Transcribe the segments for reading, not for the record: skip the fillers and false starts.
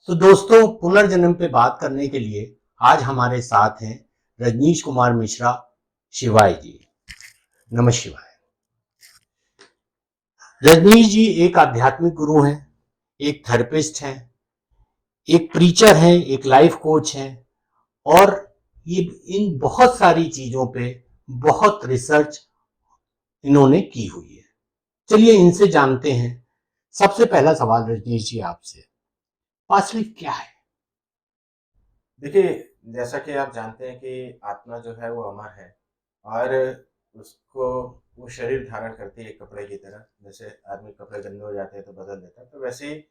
तो दोस्तों, पुनर्जन्म पे बात करने के लिए आज हमारे साथ हैं रजनीश कुमार मिश्रा शिवाय जी। नमः शिवाय। रजनीश जी एक आध्यात्मिक गुरु हैं, एक थेरेपिस्ट हैं, एक प्रीचर हैं, एक लाइफ कोच हैं और ये इन बहुत सारी चीजों पे बहुत रिसर्च इन्होंने की हुई है। चलिए इनसे जानते हैं। सबसे पहला सवाल रजनीश जी आपसे, पास्ट लाइफ क्या है? देखिए, जैसा कि आप जानते हैं कि आत्मा जो है वो अमर है और उसको वो शरीर धारण करती है कपड़े की तरह। जैसे आदमी कपड़े गंदे हो जाते हैं तो बदल देता है, तो वैसे ही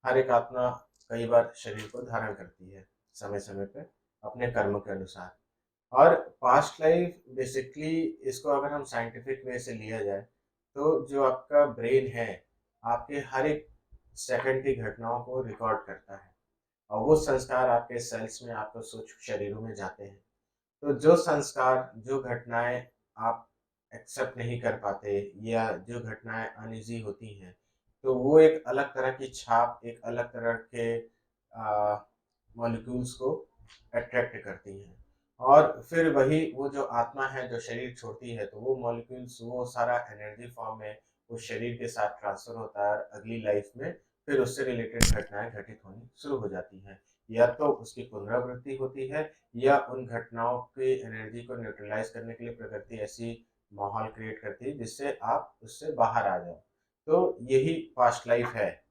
हर एक आत्मा कई बार शरीर को धारण करती है समय-समय पे अपने कर्म के अनुसार। और पास्ट लाइफ बेसिकली इसको अगर हम साइंटिफिक वे से लिया जाए, तो जो आपका ब्रेन है, आपके हर एक सेकंड की घटनाओं को रिकॉर्ड करता है। और वो संस्कार आपके सेल्स में, आपके सूक्ष्म शरीरों में जाते हैं। तो जो संस्कार, जो घटनाएँ आप एक्सेप्ट नहीं कर पाते या जो घटनाएँ अनईज़ी होती हैं, तो वो एक अलग तरह की छाप, एक अलग तरह के मॉलिक्यूल्स को अट्रैक्ट करती हैं। और फिर वही वो जो आत्मा है, जो शरीर छोड़ती है, तो वो मॉलिक्यूल्स, वो सारा एनर्जी फॉर्म में उस शरीर के साथ ट्रांसफ़र होता है और अगली लाइफ़ में फिर उससे रिलेटेड घटनाएँ घटित होनी शुरू हो जाती हैं। या तो उसकी पुनरावृत्ति होती है या उन घटनाओं की एनर्जी को न्यूट्रलाइज़ करने के लिए प्रकृति ऐसी माहौल क्रिएट करती है जिससे आप उससे बाहर आ जाओ। तो यही पास्ट लाइफ़ है।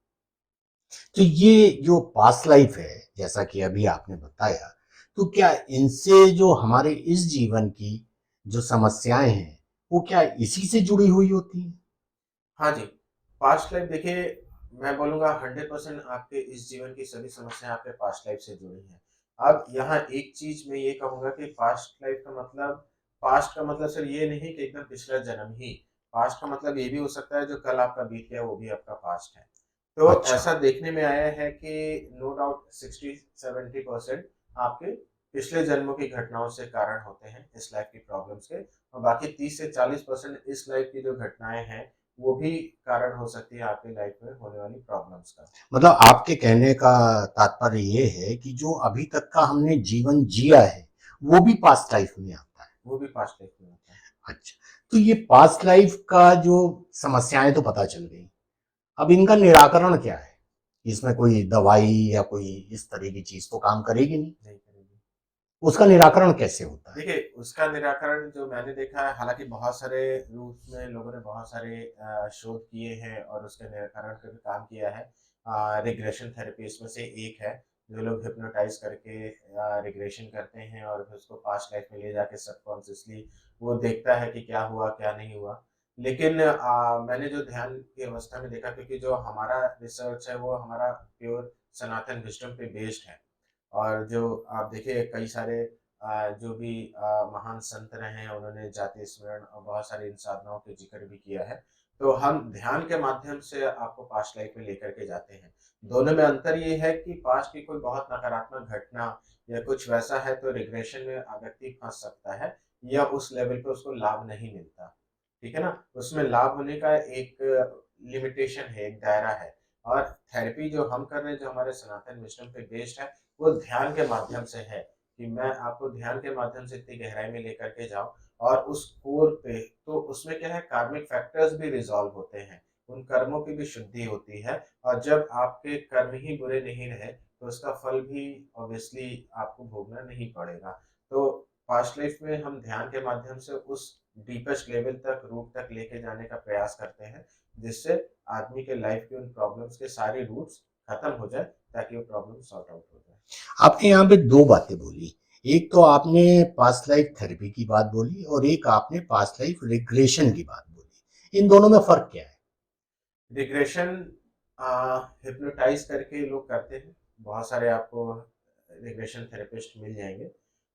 तो ये जो पास्ट लाइफ है, जैसा कि अभी आपने बताया, तो क्या इनसे जो हमारे इस जीवन की जो समस्याएं हैं, वो क्या इसी से जुड़ी हुई होती हैं? हाँ जी, पास्ट लाइफ़ देखिए, मैं बोलूँगा 100% आपके इस जीवन की सभी समस्याएँ आपके पास्ट लाइफ़ से जुड़ी हैं। अब यहाँ एक चीज़ मैं ये कहूँगा कि पास्ट का मतलब सिर्फ़ ये नहीं कि एकदम पिछला जन्म ही। पास्ट का मतलब ये भी हो सकता है जो कल आपका बीत गया वो भी आपका पास्ट है। तो अच्छा। ऐसा देखने में आया है कि नो डाउट 60-70% आपके पिछले जन्मों की घटनाओं से कारण होते हैं इस लाइफ़ की प्रॉब्लम्स के, और बाकी 30 से 40% इस लाइफ़ की जो घटनाएँ हैं वो भी कारण हो सकती है आपकी लाइफ में होने वाली प्रॉब्लम्स का। मतलब आपके कहने का तात्पर्य ये है कि जो अभी तक का हमने जीवन जिया है, वो भी पास्ट लाइफ में आता है। वो भी पास्ट लाइफ में होता है। अच्छा। तो ये पास्ट लाइफ का जो समस्याएं तो पता चल गई, अब इनका निराकरण क्या है? इसमें कोई दवाई या कोई इस तरह की चीज तो काम करेगी नहीं। नहीं करेगी। उसका निराकरण कैसे होता है? देखिए, उसका निराकरण जो मैंने देखा है, हालाँकि बहुत सारे रूप में लोगों ने बहुत सारे शोध किए हैं और उसके निराकरण पे भी काम किया है। रिग्रेशन थेरेपी इसमें से एक है, जो लोग हिप्नोटाइज़ करके रिग्रेशन करते हैं और फिर उसको पास्ट लाइफ में ले जाके सबकॉन्शियसली वो देखता है कि क्या हुआ, क्या नहीं हुआ। लेकिन मैंने जो ध्यान की अवस्था में देखा, क्योंकि जो हमारा रिसर्च है, वो हमारा प्योर सनातन विज़डम पे बेस्ड है। और जो आप देखिए कई सारे जो भी महान संत रहे हैं, उन्होंने जाति स्मरण और बहुत सारी इन साधनाओं के ज़िक्र भी किया है। तो हम ध्यान के माध्यम से आपको पास्ट लाइफ में लेकर के जाते हैं। दोनों में अंतर ये है कि पास्ट की कोई बहुत नकारात्मक घटना या कुछ वैसा है तो रिग्रेशन में व्यक्ति फँस सकता है या उस लेवल पे उसको लाभ नहीं मिलता। ठीक है ना? उसमें लाभ होने का एक लिमिटेशन है, एक दायरा है। और थेरेपी जो हम कर रहे हैं, जो हमारे सनातन विज़डम पे बेस्ड है, वो ध्यान के माध्यम से है, कि मैं आपको ध्यान के माध्यम से इतनी गहराई में लेकर के जाऊँ और उस कोर पे, तो उसमें क्या है, कार्मिक फैक्टर्स भी रिज़ॉल्व होते हैं, उन कर्मों की भी शुद्धि होती है। और जब आपके कर्म ही बुरे नहीं रहे, तो उसका फल भी ऑब्वियसली आपको भोगना नहीं पड़ेगा। तो पास्ट लाइफ में हम ध्यान के माध्यम से उस डीपेस्ट लेवल तक, रूट तक लेके जाने का प्रयास करते हैं, जिससे आदमी के लाइफ की उन प्रॉब्लम्स के सारे रूट्स खत्म हो जाए, ताकि वो प्रॉब्लम सॉर्ट आउट हो जाए। आपने यहाँ पे दो बातें बोली। एक तो आपने पास्ट लाइफ थेरेपी की बात बोली और एक आपने पास्ट लाइफ रिग्रेशन की बात बोली। इन दोनों में फर्क क्या है? रिग्रेशन हिप्नोटाइज़ करके लोग करते हैं। बहुत सारे आपको रिग्रेशन थेरेपिस्ट मिल जाएँगे।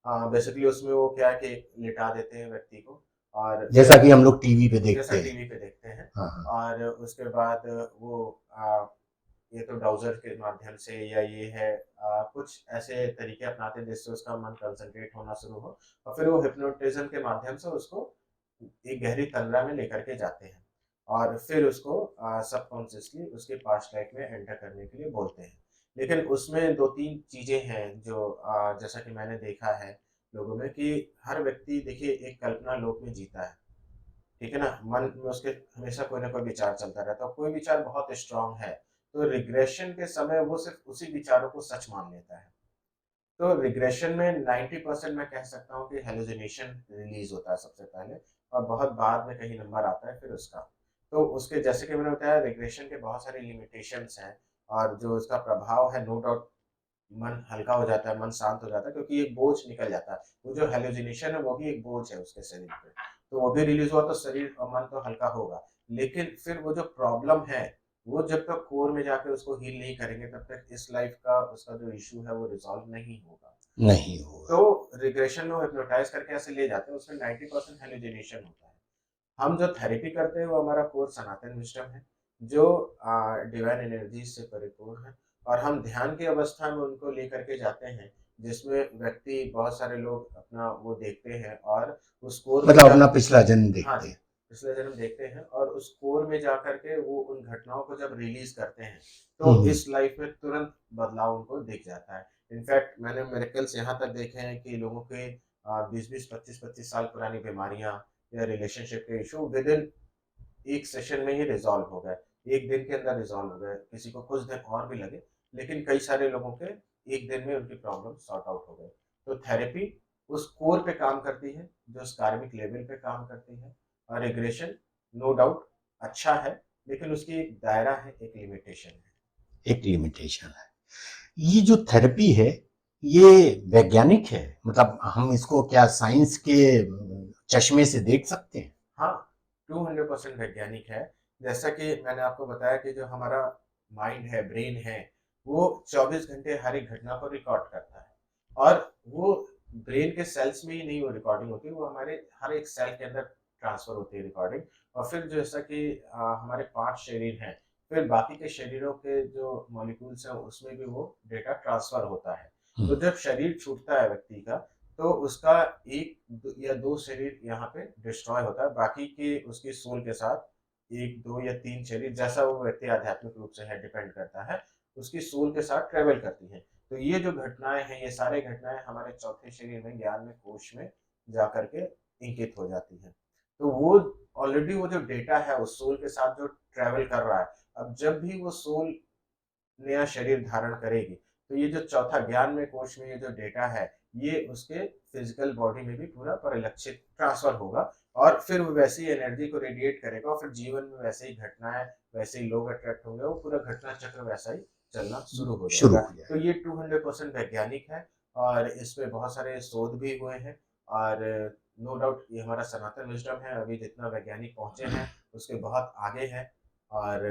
बेसिकली उसमें वो क्या है कि लिटा देते हैं व्यक्ति को और जैसा फिर कि हम लोग टीवी पे जैसा देखते हैं। टीवी पे देखते हैं। हाँ, हाँ। और उसके बाद वो ये तो ब्राउज़र के माध्यम से या ये है, कुछ ऐसे तरीके अपनाते हैं जिससे उसका मन कंसंट्रेट होना शुरू हो, और फिर वो हिप्नोटिज़्म के माध्यम से उसको एक गहरी तंद्रा में लेकर के जाते हैं और फिर उसको सबकॉन्शियसली उसके पास्ट लाइफ में एंटर करने के लिए बोलते हैं। लेकिन उसमें 2-3 चीज़ें हैं जो जैसा कि मैंने देखा है लोगों में कि हर व्यक्ति देखिए एक कल्पना लोक में जीता है। ठीक है ना? मन में उसके हमेशा कोई ना कोई विचार चलता रहता है और कोई विचार बहुत स्ट्रॉन्ग है, तो रिग्रेशन के समय वो सिर्फ़ उसी विचारों को सच मान लेता है। तो रिग्रेशन में 90% मैं कह सकता हूँ कि हैलुसिनेशन रिलीज़ होता है सबसे पहले और बहुत बाद में कहीं नंबर आता है फिर उसका। तो उसके जैसे कि मैंने बताया रिग्रेशन के बहुत सारे लिमिटेशंस हैं और जो उसका प्रभाव है नो डाउट मन हल्का हो जाता है, मन शांत हो जाता है क्योंकि एक बोझ निकल जाता है। वो जो हैलुसिनेशन है वो भी एक बोझ है उसके शरीर पे। तो वो भी रिलीज़ हुआ तो शरीर और मन तो हल्का होगा। लेकिन फिर वो जो प्रॉब्लम है, वो जब तक कोर में जाके उसको हील नहीं करेंगे तब तक इस लाइफ़ का उसका जो इश्यू है वो रिज़ॉल्व नहीं होगा। नहीं होगा। तो रिग्रेशन में हिप्नोटाइज़ करके ऐसे ले जाते हैं, उसमें 90% हैलुसिनेशन होता है। हम जो थेरेपी करते हैं वो हमारा कोर सनातन विज़डम है, जो डिवाइन एनर्जी से परिपूर्ण है और हम ध्यान की अवस्था में उनको लेकर के जाते हैं, जिसमें व्यक्ति बहुत सारे लोग अपना वो देखते हैं और उस कोर में मतलब जा अपना पिछला जन्म हाँ देखते जी, हैं। पिछले जन्म देखते हैं और उस कोर में जाकर के वो उन घटनाओं को जब रिलीज़ करते हैं, हुँ, तो हुँ। इस लाइफ़ में तुरंत बदलाव उनको दिख जाता है। इनफैक्ट मैंने मिरेकल्स यहाँ तक देखे हैं कि लोगों के 20-20, 25-25 साल पुरानी बीमारियाँ या रिलेशनशिप के इश्यू विदिन 1 सेशन में ही रिज़ॉल्व हो गए। 1 दिन के अंदर रिज़ॉल्व हो गए। किसी को कुछ दिन और भी लगे, लेकिन कई सारे लोगों के 1 दिन में उनकी प्रॉब्लम सॉर्ट आउट हो गई। तो थेरेपी उस कोर पे काम करती है, जो उस कार्मिक लेवल पे काम करती है और रिग्रेशन नो डाउट अच्छा है, लेकिन उसकी एक दायरा है, एक लिमिटेशन है। एक लिमिटेशन है। ये जो थेरेपी है, ये वैज्ञानिक है? मतलब हम इसको क्या साइंस के चश्मे से देख सकते हैं? हाँ, 200% वैज्ञानिक है। जैसा कि मैंने आपको बताया कि जो हमारा माइंड है, ब्रेन है, वो 24 घंटे हर एक घटना को रिकॉर्ड करता है और वो ब्रेन के सेल्स में ही नहीं वो रिकॉर्डिंग होती है, वो हमारे हर एक सेल के अंदर ट्रांसफ़र होती है रिकॉर्डिंग और फिर जैसा कि हमारे 5 शरीर हैं, फिर बाकी के शरीरों के जो मॉलिक्यूल्स हैं, उसमें भी वो डेटा ट्रांसफ़र होता है। हुँ, तो जब शरीर छूटता है व्यक्ति का, तो उसका 1 या 2 शरीर यहाँ पे डिस्ट्रॉय होता है, बाकी के उसकी सोल के साथ 1, 2 या 3 शरीर जैसा वो व्यक्ति आध्यात्मिक रूप से है डिपेंड करता है, उसकी सोल के साथ ट्रैवल करती हैं। तो ये जो घटनाएँ हैं, ये सारी घटनाएँ हमारे चौथे शरीर में ज्ञान में कोश में जाकर के इंकित हो जाती हैं। तो वो ऑलरेडी वो जो डेटा है उस सोल के साथ जो ट्रैवल कर रहा है, अब जब भी वो सोल नया शरीर धारण करेगी। तो ये जो चौथा ज्ञान में कोश में ये जो डेटा है, ये उसके फिज़िकल बॉडी में भी पूरा परिलक्षित ट्रांसफ़र होगा और फिर वो वैसी एनर्जी को रेडिएट करेगा और फिर जीवन में वैसे ही घटनाएँ, वैसे ही लोग अट्रैक्ट होंगे, वो पूरा घटना चक्र वैसा ही चलना शुरू हो शुरू जाएगा। हो तो जाएगा। ये 200% वैज्ञानिक है और इसमें बहुत सारे शोध भी हुए हैं और नो डाउट ये हमारा सनातन विज़डम है, अभी जितना वैज्ञानिक पहुँचे हैं, उसके बहुत आगे है और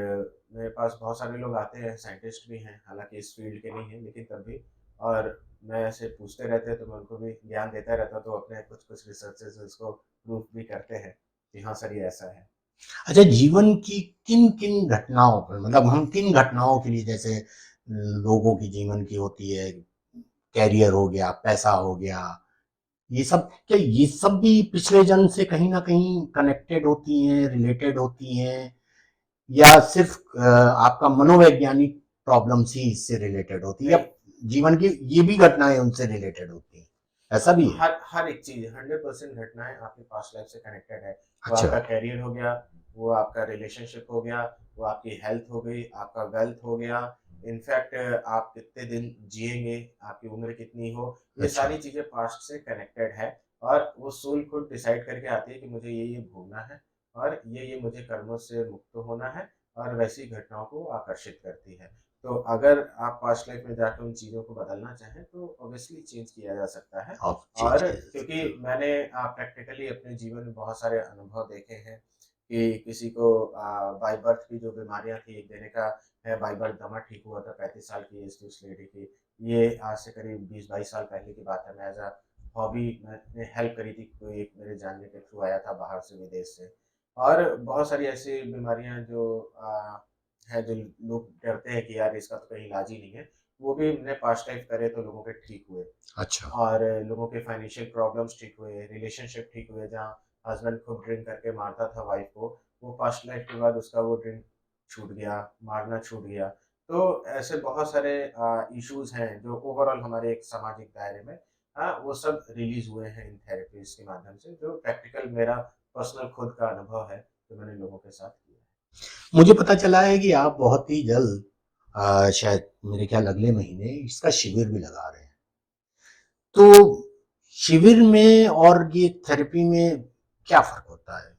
मेरे पास बहुत सारे लोग आते हैं, साइंटिस्ट भी हैं, हालाँकि इस फ़ील्ड के नहीं हैं, लेकिन तब भी और मैं ऐसे पूछते रहते हैं, तो मैं उनको भी ज्ञान देता रहता हूँ, तो अपने कुछ-कुछ रिसर्चेज़ इसको प्रूव भी करते हैं कि हाँ सर, ये ऐसा है। अच्छा, जीवन की किन-किन घटनाओं पर मतलब हम किन घटनाओं के लिए जैसे लोगों की जीवन की होती है, करियर हो गया, पैसा हो गया, ये सब क्या ये सब भी पिछले जन्म से कहीं न कहीं कनेक्टेड होती हैं, रिलेटेड होती हैं या सिर्फ़ आपका मनोवैज्ञानिक प्रॉब्लम्स ही इससे रिलेटेड होती है या नहीं, जीवन की ये भी घटनाएँ उनसे रिलेटेड होती हैं? ऐसा भी है? हर हर एक चीज़ 100% घटनाएँ आपकी पास्ट लाइफ़ से कनेक्टेड है। वो अच्छा, आपका करियर हो गया, वो आपका रिलेशनशिप हो गया, वो आपकी हेल्थ हो गई, आपका वेल्थ हो गया, इनफैक्ट आप कितने दिन जिएँगे, आपकी उम्र कितनी हो, ये अच्छा। सारी चीज़ें पास्ट से कनेक्टेड है और वो सोल खुद डिसाइड करके आती है कि मुझे ये भोगना है और ये मुझे कर्मों से मुक्त होना है और वैसी घटनाओं को आकर्षित करती है। तो अगर आप पास्ट लाइफ़ में जाके उन चीज़ों को बदलना चाहें, तो ऑब्वियसली चेंज किया जा सकता है। आप चेंज और किया जा क्योंकि सकता है। मैंने प्रैक्टिकली अपने जीवन में बहुत सारे अनुभव देखे हैं कि किसी को बाय बर्थ की जो बीमारियाँ थी, एक जने का है बाय बर्थ दमा ठीक हुआ था 35 साल की एज थी उस लेडी की। ये आज से करीब 20-22 साल पहले की बात है। मैं एज़ अ हॉबी मैंने हेल्प करी थी, कोई एक मेरे जानने के थ्रू आया था बाहर से विदेश से। और बहुत सारी ऐसी बीमारियाँ जो हैं जो लोग डरते हैं कि यार इसका तो कहीं इलाज ही नहीं है, वो भी मैंने पास्ट लाइफ करे तो लोगों के ठीक हुए। अच्छा, और लोगों के फाइनेंशियल प्रॉब्लम्स ठीक हुए, रिलेशनशिप ठीक हुए, जहाँ हस्बैंड खूब ड्रिंक करके मारता था वाइफ को, वो पास्ट लाइफ के बाद उसका वो ड्रिंक छूट गया, मारना छूट गया। तो ऐसे बहुत सारे इश्यूज़ हैं जो ओवरऑल हमारे एक सामाजिक दायरे में वो सब रिलीज़ हुए हैं इन थेरेपीज़ के माध्यम से, जो प्रैक्टिकल मेरा पर्सनल खुद का अनुभव है, जो मैंने लोगों के साथ किया है। मुझे पता चला है कि आप बहुत ही जल्द शायद मेरे ख्याल अगले महीने इसका शिविर भी लगा रहे हैं। तो शिविर में और ये थेरेपी में क्या फ़र्क होता है?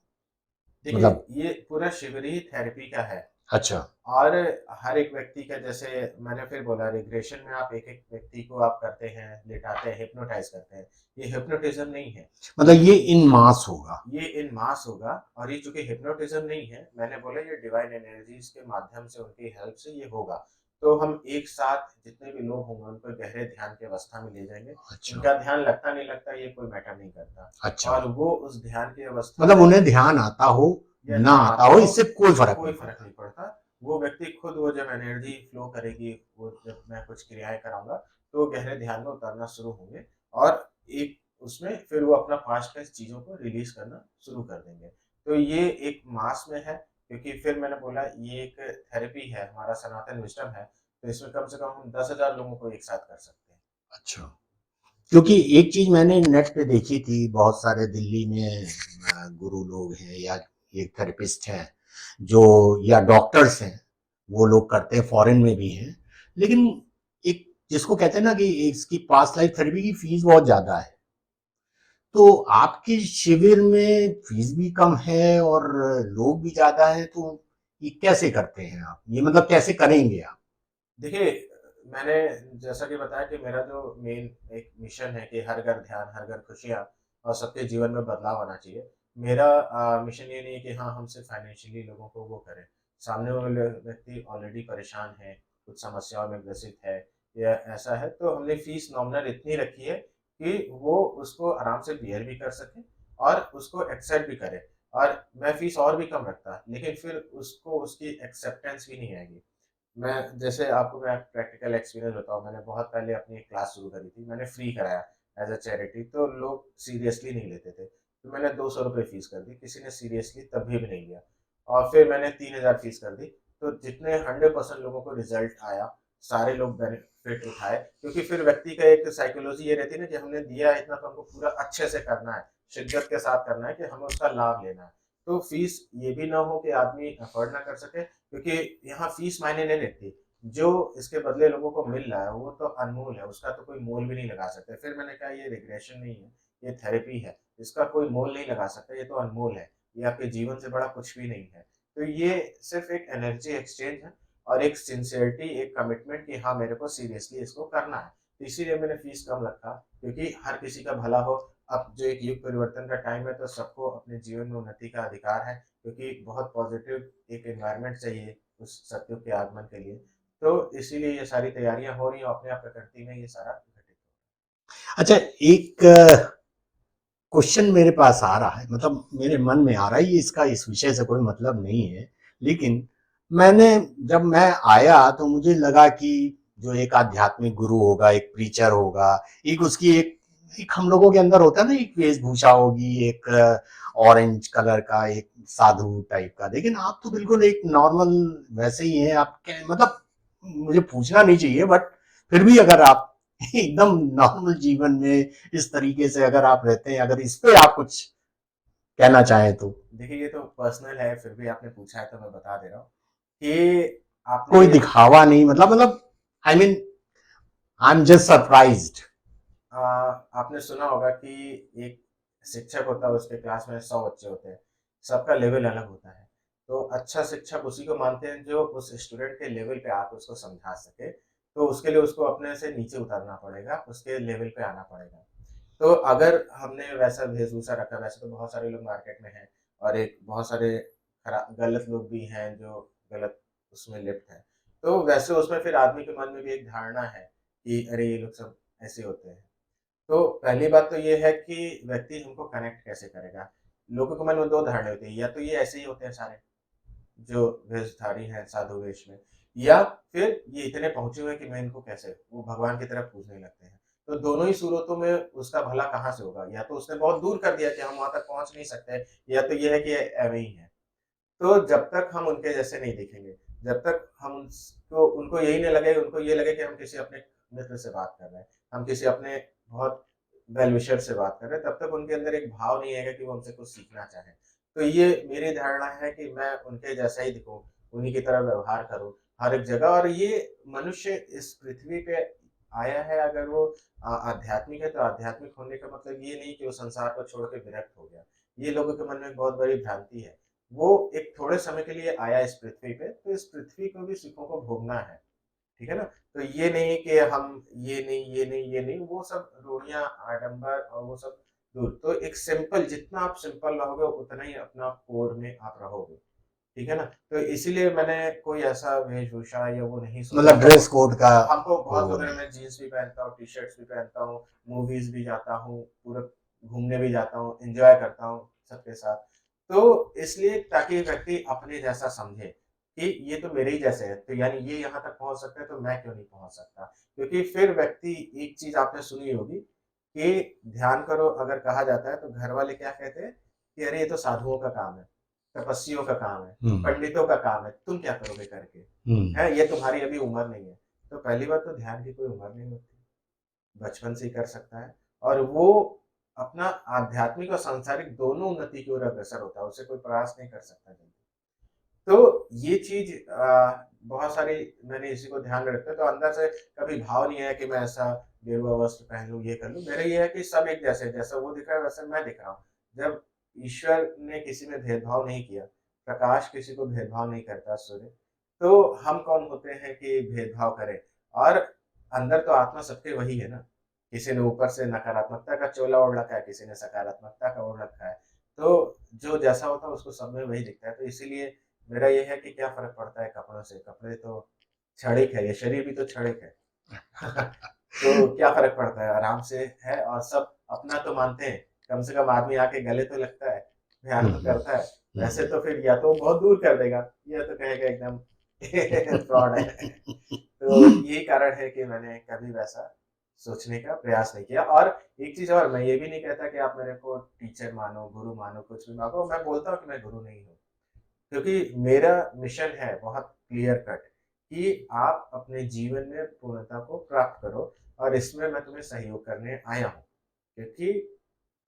देखिए, मतलब ये पूरा शिविर ही थेरेपी का है। अच्छा, और हर एक व्यक्ति का, जैसे मैंने फिर बोला, रिग्रेशन में आप एक-एक व्यक्ति को आप करते हैं, लिटाते हैं, हिप्नोटाइज़ करते हैं। ये हिप्नोटिज़्म नहीं है। मतलब ये इन मास होगा। ये इन मास होगा, और ये चूँकि हिप्नोटिज़्म नहीं है, मैंने बोला ये डिवाइन एनर्जीज़ के माध्यम से, उनकी हेल्प से ये होगा। तो हम एक साथ जितने भी लोग होंगे उनको गहरे ध्यान की अवस्था में ले जाएँगे। अच्छा, उनका ध्यान लगता नहीं लगता ये कोई मैटर नहीं करता। अच्छा। और वो उस ध्यान की अवस्था मतलब में, उन्हें ध्यान आता हो, या ना ना आता आता हो, हो, इससे कोई फ़र्क कोई नहीं फ़र्क पड़ता। नहीं पड़ता। वो व्यक्ति खुद, वो जब एनर्जी फ्लो करेगी, वो जब मैं कुछ क्रियाएँ कराऊँगा, तो वो गहरे ध्यान में उतरना शुरू होंगे, और एक उसमें फिर वो अपना पास्ट के चीज़ों को रिलीज़ करना शुरू कर देंगे। तो ये एक मास में है, क्योंकि फिर मैंने बोला ये एक थेरेपी है, हमारा सनातन विज़डम है, तो इसमें कम से कम हम 10,000 लोगों को एक साथ कर सकते हैं। अच्छा, क्योंकि एक चीज़ मैंने नेट पे देखी थी, बहुत सारे दिल्ली में गुरु लोग हैं या ये थेरेपिस्ट हैं, जो या डॉक्टर्स हैं, वो लोग करते हैं, फॉरेन में भी हैं। लेकिन एक जिसको कहते हैं ना कि इसकी पास्ट लाइफ थेरेपी की फीस बहुत ज़्यादा है। तो आपके शिविर में फीस भी कम है और लोग भी ज़्यादा हैं, तो ये कैसे करते हैं आप? ये मतलब कैसे करेंगे आप? देखिए, मैंने जैसा कि बताया कि मेरा जो मेन एक मिशन है कि हर घर ध्यान, हर घर खुशियाँ, और सबके जीवन में बदलाव आना चाहिए। मेरा मिशन ये नहीं है कि हाँ, हम सिर्फ़ फाइनेंशियली लोगों को वो करें। सामने वाले व्यक्ति ऑलरेडी परेशान है, कुछ समस्याओं में ग्रसित है, या ऐसा है, तो हमने फ़ीस नॉमिनल इतनी रखी है कि वो उसको आराम से बियर भी कर सके और उसको एक्सेप्ट भी करे। और मैं फ़ीस और भी कम रखता, लेकिन फिर उसको उसकी एक्सेप्टेंस भी नहीं आएगी। मैं जैसे आपको मैं प्रैक्टिकल एक्सपीरियंस बताऊँ, मैंने बहुत पहले अपनी एक क्लास शुरू करी थी, मैंने फ्री कराया एज़ अ चैरिटी, तो लोग सीरियसली नहीं लेते थे। तो मैंने ₹200 फ़ीस कर दी, किसी ने सीरियसली तभी भी नहीं लिया, और फिर मैंने 3,000 फ़ीस कर दी। तो जितने 100% लोगों को रिज़ल्ट आया, सारे लोग बेनिफिट उठाए, क्योंकि फिर व्यक्ति का एक साइकोलॉजी ये रहती है ना कि हमने दिया है इतना, तो हमको पूरा अच्छे से करना है, शिद्दत के साथ करना है, कि हमें उसका लाभ लेना है। तो फ़ीस ये भी ना हो कि आदमी अफ़ोर्ड ना कर सके, क्योंकि यहाँ फ़ीस मायने नहीं रखती। जो इसके बदले लोगों को मिल रहा है, वो तो अनमोल है, उसका तो कोई मोल भी नहीं लगा सकते। फिर मैंने कहा ये रिग्रेशन नहीं है, ये थेरेपी है, इसका कोई मोल नहीं लगा सकता, ये तो अनमोल है। ये आपके जीवन से बड़ा कुछ भी नहीं है। तो ये सिर्फ़ एक एनर्जी एक्सचेंज है, और एक सिंसियरिटी, एक कमिटमेंट कि हाँ, मेरे को सीरियसली इसको करना है। तो इसीलिए मैंने फ़ीस कम रखा, क्योंकि हर किसी का भला हो। अब जो एक युग परिवर्तन का टाइम है, तो सबको अपने जीवन में उन्नति का अधिकार है, क्योंकि बहुत पॉज़िटिव एक एनवायरनमेंट चाहिए उस सत्युग के आगमन के लिए। तो इसीलिए ये सारी तैयारियाँ हो रही हैं, और अपने आप प्रकृति में ये सारा घटित हो अच्छा, एक क्वेश्चन मेरे पास आ रहा है, मतलब मेरे मन में आ रहा है, ये इसका इस विषय से कोई मतलब नहीं है, लेकिन मैंने जब मैं आया तो मुझे लगा कि जो एक आध्यात्मिक गुरु होगा, एक प्रीचर होगा, एक उसकी एक हम लोगों के अंदर होता है ना, एक वेशभूषा होगी, एक ऑरेंज कलर का एक साधु टाइप का, लेकिन आप तो बिल्कुल एक नॉर्मल वैसे ही हैं। आप मतलब मुझे पूछना नहीं चाहिए, बट फिर भी अगर आप एकदम नॉर्मल जीवन में इस तरीके से अगर आप रहते हैं, अगर इस पे आप कुछ कहना चाहें तो? रहा। देखिए, ये तो पर्सनल है, फिर भी आपने पूछा है तो मैं बता दे रहा हूँ कि कोई आपने दिखावा नहीं, मतलब I mean I am just surprised. आपने सुना होगा कि एक शिक्षक होता है, उसके क्लास में 100 बच्चे होते हैं, सबका लेवल अलग होता है। तो अच्छा शिक्षक उसी को मानते हैं जो उस स्टूडेंट के लेवल पे आके उसको समझा सके। तो उसके लिए उसको अपने से नीचे उतरना पड़ेगा, उसके लेवल पे आना पड़ेगा। तो अगर हमने वैसा वेशभूषा रखा, वैसे तो बहुत सारे लोग मार्केट में हैं, और एक बहुत सारे गलत लोग भी हैं जो गलत उसमें लिप्त हैं। तो वैसे उसमें फिर आदमी के मन में भी एक धारणा है कि अरे ये लोग सब ऐसे होते हैं। तो पहली बात तो ये है कि व्यक्ति हमको कनेक्ट कैसे करेगा? लोगों के मन में 2 धारणाएँ होती हैं, या तो ये ऐसे ही होते हैं सारे, जो वेशधारी हैं साधु वेश में, या फिर ये इतने पहुँचे हुए हैं कि मैं इनको कैसे, वो भगवान की तरह पूजने लगते हैं। तो दोनों ही सूरतों में उसका भला कहाँ से होगा? या तो उसने बहुत दूर कर दिया कि हम वहाँ तक पहुँच नहीं सकते, या तो ये है कि ऐवे ही हैं। तो जब तक हम उनके जैसे नहीं दिखेंगे, जब तक हम उनको यही नहीं लगे, उनको ये लगे कि हम किसी अपने मित्र से बात कर रहे हैं, हम किसी अपने बहुत वेल विशर से बात कर रहे हैं, तब तक उनके अंदर एक भाव नहीं आएगा कि वो हमसे कुछ सीखना चाहें। तो ये मेरी धारणा है कि मैं उनके जैसा ही दिखूँ, उन्हीं की तरह व्यवहार करूँ हर एक जगह। और ये मनुष्य इस पृथ्वी पे आया है, अगर वो आध्यात्मिक है, तो आध्यात्मिक होने का मतलब ये नहीं कि वो संसार को छोड़ के विरक्त हो गया। ये लोगों के मन में एक बहुत बड़ी भ्रांति है। वो एक थोड़े समय के लिए आया इस पृथ्वी पे, तो इस पृथ्वी को भी सुखों को भोगना है। ठीक है ना? तो ये नहीं कि हम ये नहीं, ये नहीं, ये नहीं, वो सब रूढ़ियाँ, आडंबर और वो सब दूर। तो एक सिंपल, जितना आप सिंपल रहोगे उतना ही अपना कोर में आप रहोगे। ठीक है ना? तो इसीलिए मैंने कोई ऐसा वेशभूषा या वो नहीं सोचा। मतलब ड्रेस कोड का हमको बहुत वो लोग हैं, नहीं। मैं जीन्स भी पहनता हूँ, टी-शर्ट्स भी पहनता हूँ, मूवीज़ भी जाता हूँ, पूरा घूमने भी जाता हूँ, एन्जॉय करता हूँ सबके साथ। तो इसलिए ताकि व्यक्ति अपने जैसा समझे कि ये तो मेरे ही जैसे है, तो यानी ये यहाँ तक पहुँच सकता है तो मैं क्यों नहीं पहुँच सकता? क्योंकि फिर व्यक्ति, एक चीज़ आपने सुनी होगी कि ध्यान करो अगर कहा जाता है तो घरवाले क्या कहते हैं कि अरे ये तो साधुओं का काम है, तपस्वियों का काम है, पंडितों का काम है, तुम क्या करोगे करके? हैं, ये तुम्हारी अभी उम्र नहीं है। तो पहली बात तो ध्यान की कोई उम्र नहीं होती, बचपन से ही कर सकता है और वो अपना आध्यात्मिक और सांसारिक दोनों उन्नति की ओर अग्रसर होता है, उसे कोई प्रयास नहीं कर सकता जल्दी। तो ये चीज़ बहुत सारी मैंने इसी को ध्यान में रखा है, तो अंदर से कभी भाव नहीं आया कि मैं ऐसा गेरुआ वस्त्र पहन लूँ, ये कर लूँ। मेरा ये है कि सब एक जैसे हैं, जैसा वो दिख रहा है वैसे मैं दिख रहा हूँ। जब ईश्वर ने किसी में भेदभाव नहीं किया, प्रकाश किसी को भेदभाव नहीं करता सूर्य, तो हम कौन होते हैं कि भेदभाव करें? और अंदर तो आत्मा सबके वही है ना। किसी ने ऊपर से नकारात्मकता का चोला ओढ़ रखा है, किसी ने सकारात्मकता का ओढ़ रखा है। तो जो जैसा होता है उसको सब में वही दिखता है। तो इसीलिए मेरा ये है कि क्या फ़र्क पड़ता है कपड़ों से? कपड़े तो क्षणिक है, ये शरीर भी तो क्षणिक है। तो क्या फ़र्क पड़ता है? आराम से है और सब अपना तो मानते हैं। कम से कम आदमी आके गले तो लगता है, प्यार तो करता है। वैसे तो फिर या तो बहुत दूर कर देगा या तो कहेगा एकदम फ्रॉड है। तो यही कारण है कि मैंने कभी वैसा सोचने का प्रयास नहीं किया। और एक चीज़ और, मैं ये भी नहीं कहता कि आप मेरे को टीचर मानो, गुरु मानो, कुछ भी मानो। मैं बोलता हूँ कि मैं गुरु नहीं हूँ। क्योंकि मेरा मिशन है बहुत क्लियर कट कि आप अपने जीवन में पूर्णता को प्राप्त करो और इसमें मैं तुम्हें सहयोग करने आया हूँ। क्योंकि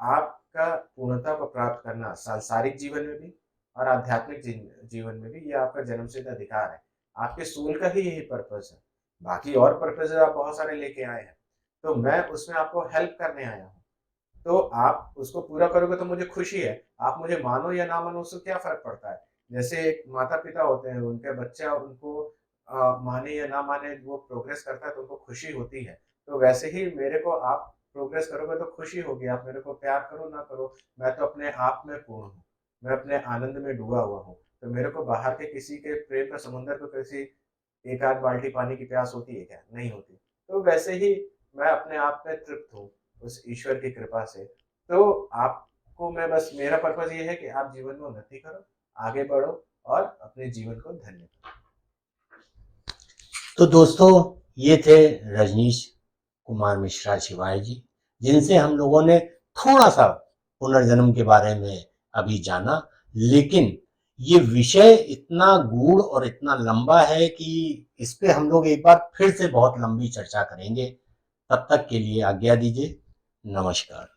आपका पूर्णता को प्राप्त करना सांसारिक जीवन में भी और आध्यात्मिक जीवन में भी, ये आपका जन्मसिद्ध अधिकार है। आपके सोल का ही यही पर्पस है। बाकी और पर्पस आप बहुत सारे लेके आए हैं। तो मैं उसमें आपको हेल्प करने आया हूँ। तो आप उसको पूरा करोगे तो मुझे खुशी है। आप मुझे मानो या ना मानो उससे क्या फ़र्क पड़ता है? जैसे एक माता-पिता होते हैं, उनके बच्चा उनको माने या ना माने, वो प्रोग्रेस करता है तो उनको खुशी होती है। तो वैसे ही मेरे को आप प्रोग्रेस करोगे तो खुशी होगी, आप मेरे को प्यार करो ना करो, मैं तो अपने आप में पूर्ण हूँ। मैं अपने आनंद में डूबा हुआ हूँ। तो मेरे को बाहर के किसी के प्रेम का समुद्र को किसी एक आध बाल्टी पानी की प्यास होती है क्या? नहीं होती। तो वैसे ही मैं अपने आप में तृप्त हूँ, उस ईश्वर की कृपा से। तो आपको मैं बस, मेरा पर्पज़ ये है कि आप जीवन में उन्नति करो, आगे बढ़ो और अपने जीवन को धन्य करो। तो दोस्तों, ये थे रजनीश कुमार मिश्रा शिवाय जी, जिनसे हम लोगों ने थोड़ा सा पुनर्जन्म के बारे में अभी जाना। लेकिन ये विषय इतना गूढ़ और इतना लंबा है कि इस पे हम लोग एक बार फिर से बहुत लंबी चर्चा करेंगे। तब तक के लिए आज्ञा दीजिए। नमस्कार।